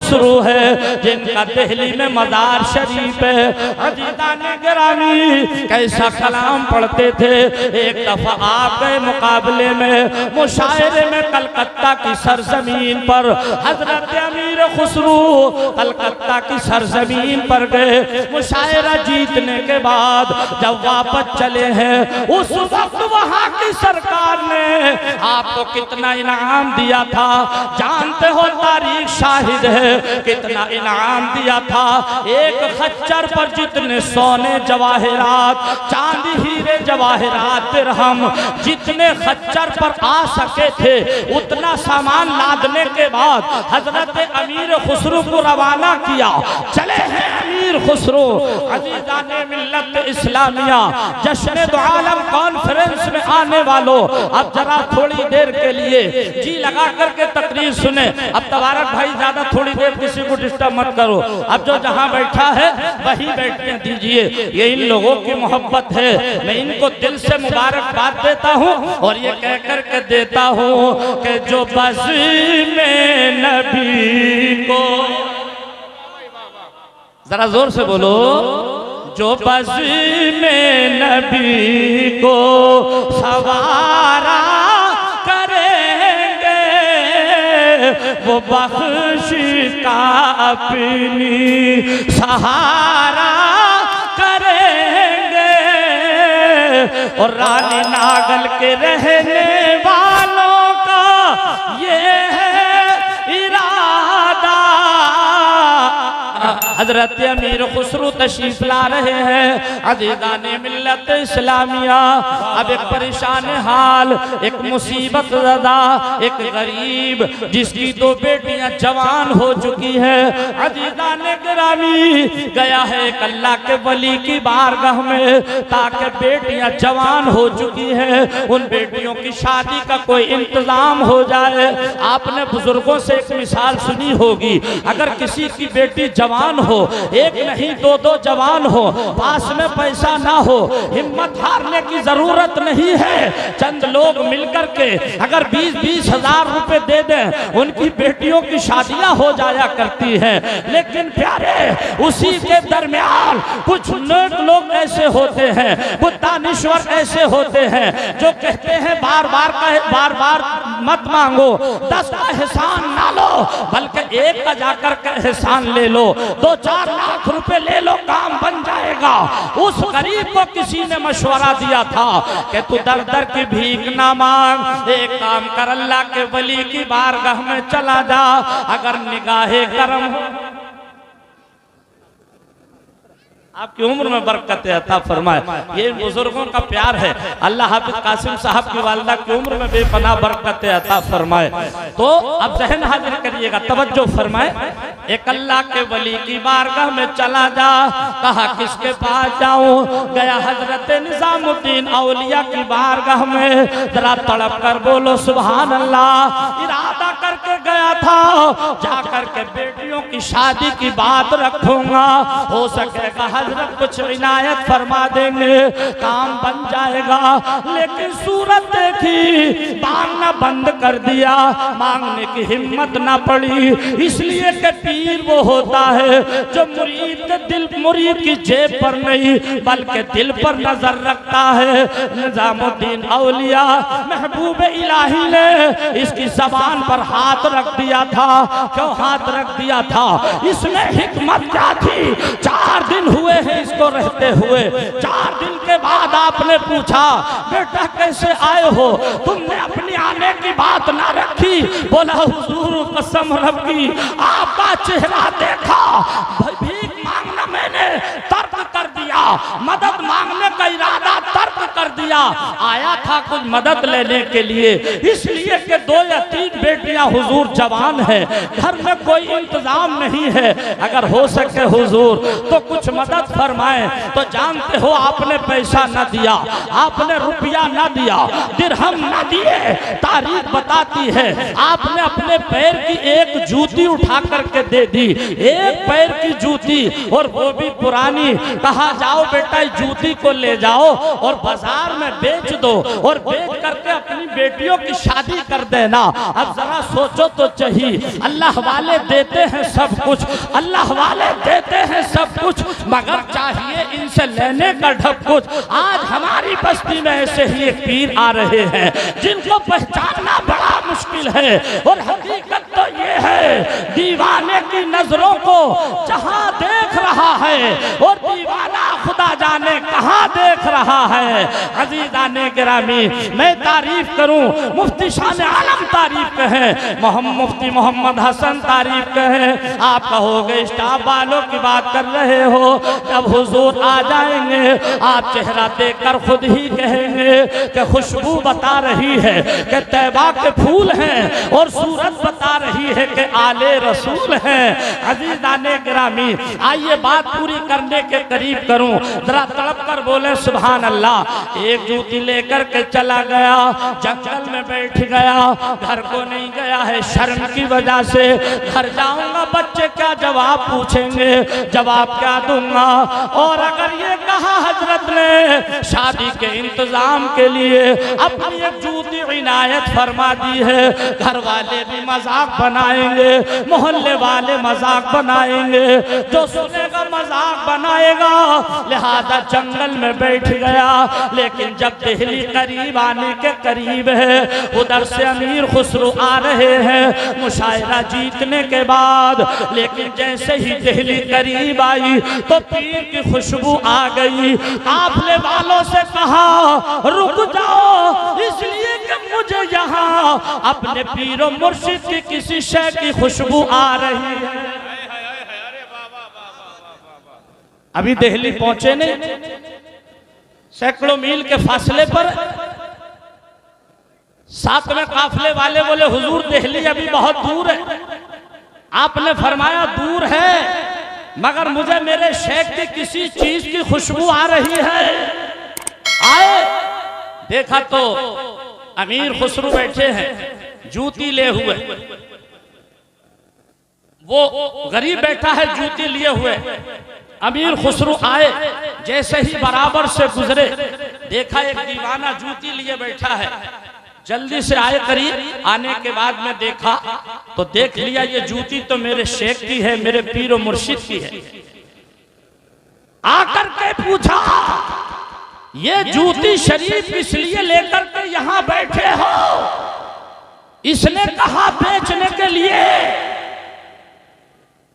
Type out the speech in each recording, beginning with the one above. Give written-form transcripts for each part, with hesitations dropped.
खुसरू है जिनका दिल्ली में मजार शरीफ है। अजीज़ान गिरामी कैसा कलाम पढ़ते थे। एक दफा आप गए मुकाबले में, मुशायरे में कलकत्ता की सरजमीन पर हजरत अमीर खुसरू कलकत्ता की सरजमीन पर गए। मुशायरा जीतने के बाद जब वापस चले हैं, उस वक्त वहां की सरकार ने आपको कितना इनाम दिया था जानते हो? तारीख शाहिद है कितना इनाम दिया था। एक खच्चर पर जितने सोने जवाहरात, चांदी हीरे जवाहरात दिरहम जितने खच्चर पर आ सके थे, उतना सामान लादने के बाद हजरत अमीर खुसरू को रवाना किया। चले हैं अमीर खुसरू। अज़ीज़ाने मिल्लत इस्लामिया, जश्न दो आलम कॉन्फ्रेंस में आने वालों, अब जरा थोड़ी देर के लिए जी लगा करके तकरीर सुने। अब तबारक भाई ज्यादा थोड़ी देर किसी को डिस्टर्ब मत करो। अब जो जहां बैठा है वही बैठने दीजिए। ये इन लोगों की मोहब्बत है। मैं इनको दिल से मुबारकबाद देता हूँ और ये कह कर के देता हूँ कि जो बस में नबी को, जरा जोर से बोलो, जो बस में नबी को सवारा करेंगे वो बख्श का अपनी सहारा करेंगे। और रानी नागल के रहने वालों का ये है इरादा। हजरत अमीर खुसरू तशरीफ ला रहे हैं। अज़ीज़ाने मिल्लत इस्लामिया, अब एक परेशान हाल, एक मुसीबत ज़दा, एक गरीब जिसकी दो बेटियां जवान हो चुकी है। अज़ीज़ाने गिरामी गया है एक अल्लाह के वली की बारगाह में ताकि बेटियां जवान हो चुकी हैं, उन बेटियों की शादी का कोई इंतजाम हो जाए। आपने बुजुर्गों से एक मिसाल सुनी होगी, अगर किसी की बेटी जवान हो, एक नहीं दो दो जवान हो, पास में पैसा ना हो, हिम्मत हारने की जरूरत नहीं है। चंद लोग मिलकर के अगर 20-20 हजार रुपए दे दें, उनकी बेटियों की शादियां हो जाया करती हैं। लेकिन प्यारे, उसी के दरमियान कुछ लोग ऐसे होते हैं, बुद्धानीश्वर ऐसे होते हैं जो कहते हैं बार बार मत मांगो, 10 का एहसान ना लो, बल्कि एक का जाकर के एहसान ले लो, 2-4 लाख रुपए ले लो, काम बन जाएगा। उस गरीब को किसी ने मशवरा दिया था कि तू दर दर की भीख ना मांग, एक काम कर, अल्लाह के वली की बारगाह में चला जा, अगर निगाहे करम हो आपकी उम्र में बरकत अता फरमाए। ये बुजुर्गों का प्यार है। अल्लाह हाफिज कासिम साहब की वालिदा की उम्र में बेपनाह बरकत अता फरमाए। तो अब जहन हाजिर करिएगा, तवज्जो फरमाए। एक अल्लाह के वली की बारगाह में चला जा, कहा किसके पास जाऊं? गया हजरत निजामुद्दीन औलिया की बारगाह में। जरा तड़प कर बोलो सुभान अल्लाह। इरादा करके गया था जाकर के बेटियों की शादी की बात रखूंगा, हो सकेगा हजरत कुछ इनायत फरमा देंगे, काम बन जाएगा। लेकिन सूरत देखी, मांगना बंद कर दिया, मांगने की हिम्मत ना पड़ी। इसलिए कि पीर वो होता है जो मुरीद की जेब पर नहीं बल्कि दिल पर नजर रखता है। निजामुद्दीन औलिया महबूब इलाही ने इसकी जबान पर हाथ रख दिया था। क्यों हाथ रख दिया था? इसमें हिकमत क्या थी? 4 दिन हुए हैं इसको रहते हुए। 4 दिन के बाद आपने पूछा बेटा कैसे आए हो? तुमने अपनी आने की बात ना रखी। बोला हुजूर कसम रब की आपका चेहरा देखा, भीख मांगना मैंने तर्क कर दिया, मदद मांगने का इरादा तर्क कर दिया। आया था कुछ मदद लेने के लिए, इसलिए कि 2 या 3 बेटियां हुजूर जवान है, घर में कोई इंतजाम नहीं है। अगर हो सके हुजूर तो कुछ मदद फरमाए। तो जानते हो आपने पैसा न दिया, आपने रुपया न दिया, दिरहम न दिए। तारीख बताती है आपने अपने पैर की एक जूती उठा करके दे दी, एक पैर की जूती, और वो भी पुरानी। कहा जाओ बेटा इस जूती को ले जाओ और बाजार बाजार में बेच दो और बेच करके अपनी बेटियों की शादी कर देना। अब जरा सोचो तो चाहिए, अल्लाह वाले देते हैं सब कुछ, अल्लाह वाले देते हैं सब कुछ, मगर चाहिए इनसे लेने का ढब कुछ। आज हमारी बस्ती में ऐसे ही एक पीर आ रहे हैं जिनको पहचानना बड़ा मुश्किल है, और हकीकत तो ये है दीवाने की नजरों को जहां देख रहा है और दीवाना खुदा जाने कहां देख रहा है। अजीजाने गिरामी, मैं तारीफ करूं, मुफ्ती शान आलम तारीफ कहें, मुफ्ती मोहम्मद हसन तारीफ कहें, आप कहोगे स्टाफ वालों की बात कर रहे हो। जब हुजूर आ जाएंगे आप चेहरा देखकर खुद ही कहेंगे कि खुशबू बता रही है कि तैबा के फूल हैं, और सूरत बता रही है कि आले रसूल हैं। अजीजाने गिरामी, आइए बात पूरी करने के करीब करूं, जरा तड़प कर बोले सुभान अल्लाह। एक जूती लेकर के चला गया, जंगल में बैठ गया, घर को नहीं गया है शर्म की वजह से। घर जाऊंगा बच्चे क्या जवाब पूछेंगे, जवाब क्या दूंगा। और अगर ये कहा हजरत ने शादी के इंतजाम के लिए अपनी एक जूती इनायत फरमा दी है, घर वाले भी मजाक बनाएंगे, मोहल्ले वाले मजाक बनाएंगे, जो सुनेगा मजाक बनाएगा, लिहाजा जंगल में बैठ गया। लेकिन जब दिल्ली करीब आने के करीब है, उधर से अमीर खुसरो आ रहे हैं मुशायरा जीतने के बाद। लेकिन जैसे ही दिल्ली करीब आई तो पीर की खुशबू आ गई। काफले वालों से कहा रुक जाओ, इसलिए कि मुझे यहाँ अपने पीरो मुर्शिद की किसी शय की खुशबू आ रही है। अभी दिल्ली पहुंचे नहीं, सैकड़ों मील के फासले पर। साथ में काफले वाले बोले हुजूर दिल्ली अभी बहुत दूर है। आपने फरमाया दूर है, मगर मुझे मेरे शेख की किसी चीज की खुशबू आ रही है। आए देखा तो अमीर खुसरो बैठे हैं, जूती ले हुए, वो गरीब बैठा है जूती लिए हुए। अमीर खुसरो आए, जैसे ही बराबर से गुजरे देखा एक दीवाना जूती लिए बैठा है। जल्दी से आए करीब, आने के बाद में देखा तो देख लिया ये जूती तो मेरे शेख की है, मेरे पीर और मुर्शिद की है। आकर के पूछा ये जूती शरीफ इसलिए लेकर के यहाँ बैठे हो? इसने कहा बेचने के लिए।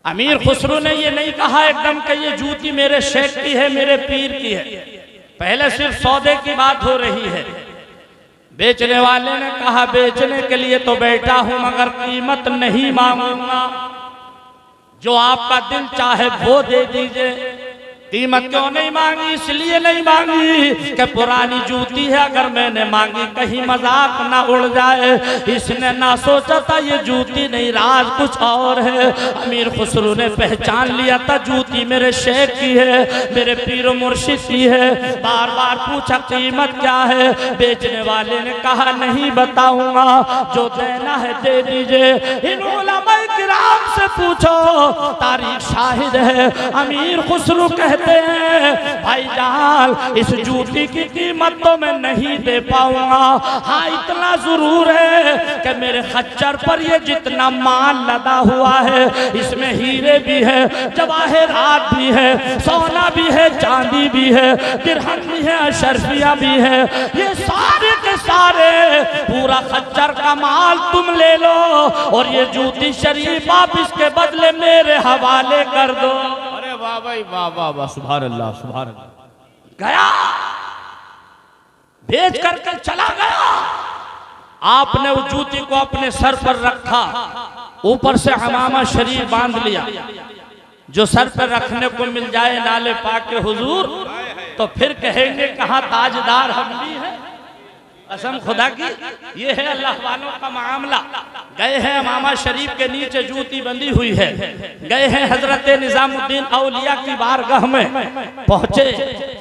अमीर खुसरो ने ये नहीं कहा एकदम कि ये जूती मेरे शेख की है, मेरे पीर की है। पहले सिर्फ सौदे की बात हो रही है। बेचने वाले ने कहा बेचने के लिए तो बैठा हूं, मगर कीमत नहीं मांगूंगा, जो आपका दिल चाहे वो दे दीजिए। कीमत क्यों नहीं मांगी? इसलिए नहीं मांगी कि पुरानी जूती है, अगर मैंने मांगी कहीं मजाक ना उड़ जाए। इसने ना सोचा था ये जूती नहीं, राज कुछ और है। अमीर खुसरो ने पहचान लिया था जूती मेरे शेख की है, मेरे पीर मुर्शिद की है। बार बार पूछा कीमत क्या है? बेचने वाले ने कहा नहीं बताऊंगा, जो देना है दे दीजिए। इन उलमा किराम से पूछो, तारीख शाहिद है। अमीर खुसरो कहते हैं भाईजान इस जूती की कीमत तो मैं नहीं दे पाऊंगा, हाँ इतना जरूर है कि मेरे खच्चर पर ये जितना माल लदा हुआ है, इसमें हीरे भी है, जवाहरात भी है, सोना भी है, चांदी भी है, दिरहम भी है, अशरफिया भी है। ये सारे के सारे पूरा खच्चर का माल तुम ले लो, और ये जूती शरीफ आप इसके बदले मेरे हवाले कर दो। वाह भाई वाह वाह वाह, सुभान अल्लाह सुभान अल्लाह। गया, बेच करके चला गया। आपने उस जूती को अपने सर पर रखा, ऊपर से हमामा शरीफ बांध लिया, जो सर पर रखने को मिल जाए नाले पाक के हुजूर, तो फिर कहेंगे कहाँ ताजदार हम भी हैं। कसम खुदा की ये है अल्लाह वालों का मामला। गए हैं अमामा शरीफ के नीचे जूती बंधी हुई है, गए हैं हजरत निजामुद्दीन औलिया की बारगाह में पहुंचे।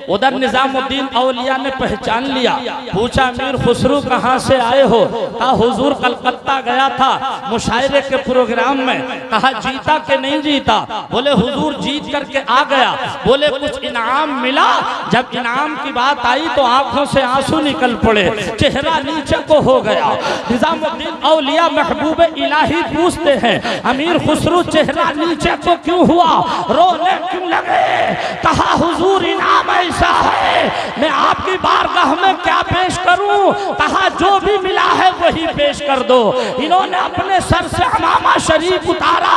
उधर निजामुद्दीन औलिया ने पहचान लिया, पूछा अमीर खुसरू कहाँ से आए हो? कहा हुजूर कलकत्ता गया था मुशायरे के प्रोग्राम में। कहा जीता कि नहीं जीता? बोले हुजूर जीत करके आ गया। बोले कुछ इनाम मिला? जब इनाम की बात आई तो आंखों से आंसू निकल पड़े, चेहरा नीचे को हो गया। निजामुद्दीन औलिया महबूब इलाही पूछते हैं अमीर खुसरू चेहरा नीचे को क्यों हुआ, रोने क्यों लगे? कहा हुजूर इनाम ऐसा है, मैं आपकी बारगाह में क्या पेश करूं? कहा जो भी मिला है वही पेश कर दो। इन्होंने अपने सर से अमामा शरीफ उतारा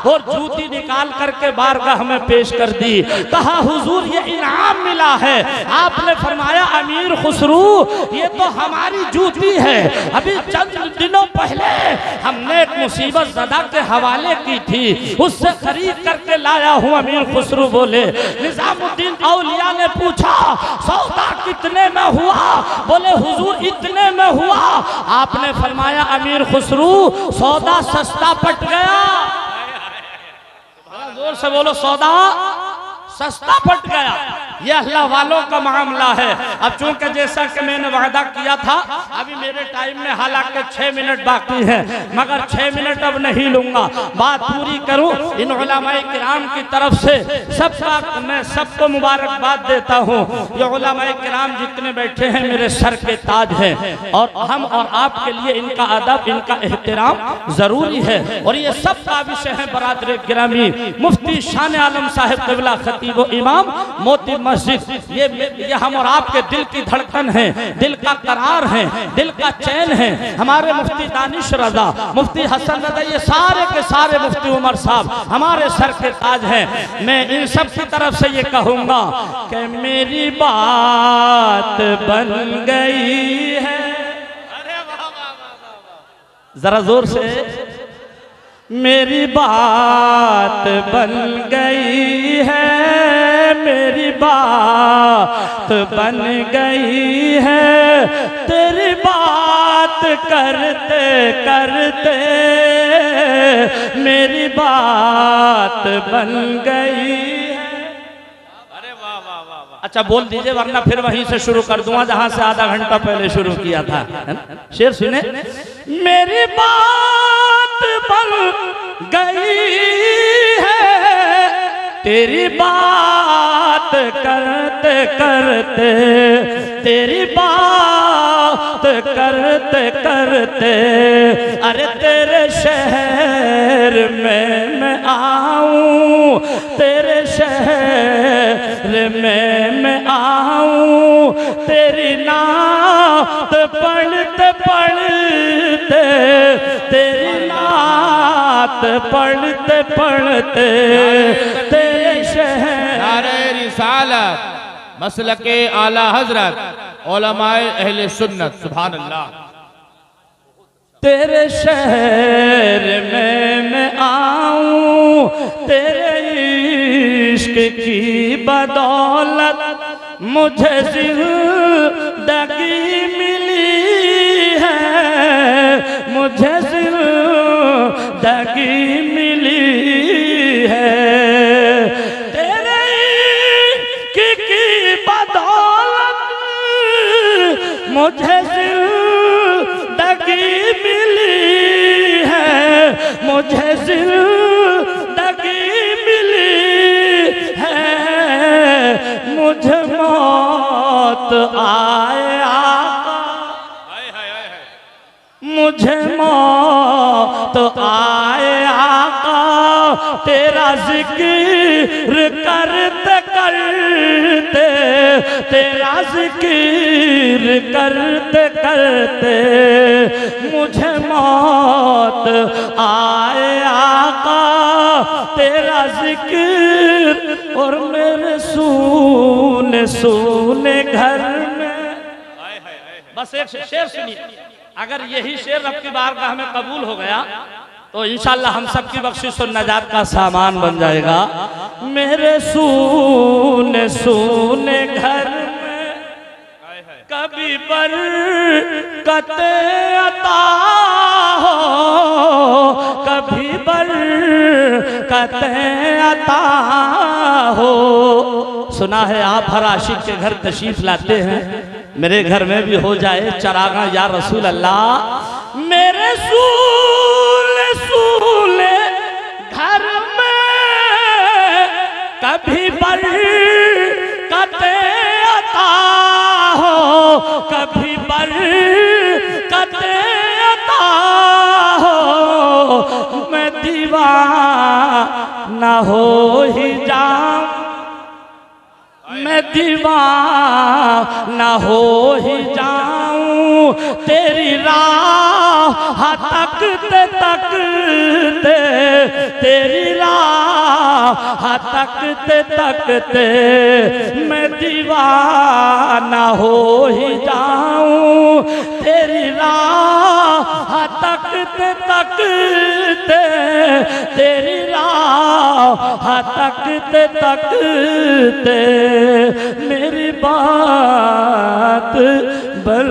और जूती निकाल करके बारगाह में पेश कर दी। कहा हुजूर ये इनाम मिला है। आपने फरमाया अमीर खुसरू ये तो हमारी जूती है, अभी चंद दिनों पहले हमने एक मुसीबत ज़दा के हवाले की थी, उससे खरीद करके लाया हूँ। अमीर खुसरू बोले। निजामुद्दीन औलिया ने पूछा सौदा कितने में हुआ? बोले हुजूर इतने में हुआ। आपने फरमाया अमीर खुसरू सौदा सस्ता पट गया। जोर से बोलो सौदा सस्ता पट गया। ये अल्लाह वालों का मामला है। अब चूंकि जैसा कि मैंने वादा किया था, अभी मेरे टाइम में हालांकि 6 मिनट बाकी है, मगर 6 मिनट अब नहीं लूंगा, बात पूरी करूं। इन उलमाए किराम की तरफ से सबका मैं सबको मुबारकबाद देता हूं। ये उलमाए किराम जितने बैठे हैं मेरे सर के ताज हैं और हम और आपके लिए इनका अदब इनका एहतराम जरूरी है। और ये सब काबिश है बरादर गिरामी मुफ्ती शान आलम साहब क़िबला खतीब व इमाम मोती मस्जिद। ये हम और आपके दिल की धड़कन है, दिल का करार है, दिल का चैन है। हमारे मुफ्ती दानिश रजा, मुफ्ती हसन रजा, ये सारे के सारे मुफ्ती उमर साहब हमारे सर के ताज हैं। मैं इन सब की तरफ से ये कहूँगा कि मेरी बात बन गई है। जरा जोर से, मेरी बात बन गई है, मेरी बात बन गई है, तेरी बात करते करते मेरी बात बन गई है। अरे वाह वाह वाह वाह। अच्छा बोल दीजिए वरना फिर वहीं से शुरू कर दूंगा जहां से आधा घंटा पहले शुरू किया था। शेर सुने, मेरी बात बन गई है, तेरी बात करते करते, तेरी बात करते करते, अरे तेरे शहर में मैं आऊं, तेरे शहर में मैं आऊं, तेरी नात पढ़ते पढ़ते, तेरी नात पढ़ते पढ़ते तेरे शहर। नारे रिसालत मसलके आला हजरत उलमाए अहले सुन्नत, सुभान अल्लाह। तेरे शहर में मैं आऊं, तेरे इश्क की बदौलत मुझे जिंदगी मिली है, मुझे जिंदगी मिली है। तेरे इश्क की बदौलत मुझे जिंदगी मिली है, मुझे जिंदगी मिली है, मुझे मौत आए आका, मुझे मौत आए आका, तेरा जिक्र करते करते, तेरा जिक्र करते करते मुझे मौत आए आका, तेरा जिक्र और मेरे सूने सूने घर में। बस एक शेर सुनिए, अगर यही शेर रब की बारगाह में कबूल हो गया तो इंशाअल्लाह हम सब की बख्शिश और नजात का सामान बन जाएगा। मेरे सूने सूने घर में कभी बरकत अता हो, कभी बरकत अता हो, सुना है आप हर आशिक के घर तशरीफ लाते हैं, मेरे घर में भी हो जाए चरागा या रसूल अल्लाह। मेरे सूले सूले घर में कभी बरकते अता हो, कभी बरकते अता हो, मैं दीवाना हो ही जाऊं, मैं दीवाना हो ही जाऊं, तेरी राह तकते तकते, तेरी राह तकते तकते मैं दीवाना हो ही जाऊं, तेरी राह तकते तकते, तेरी राह तकते तकते मेरी बात बल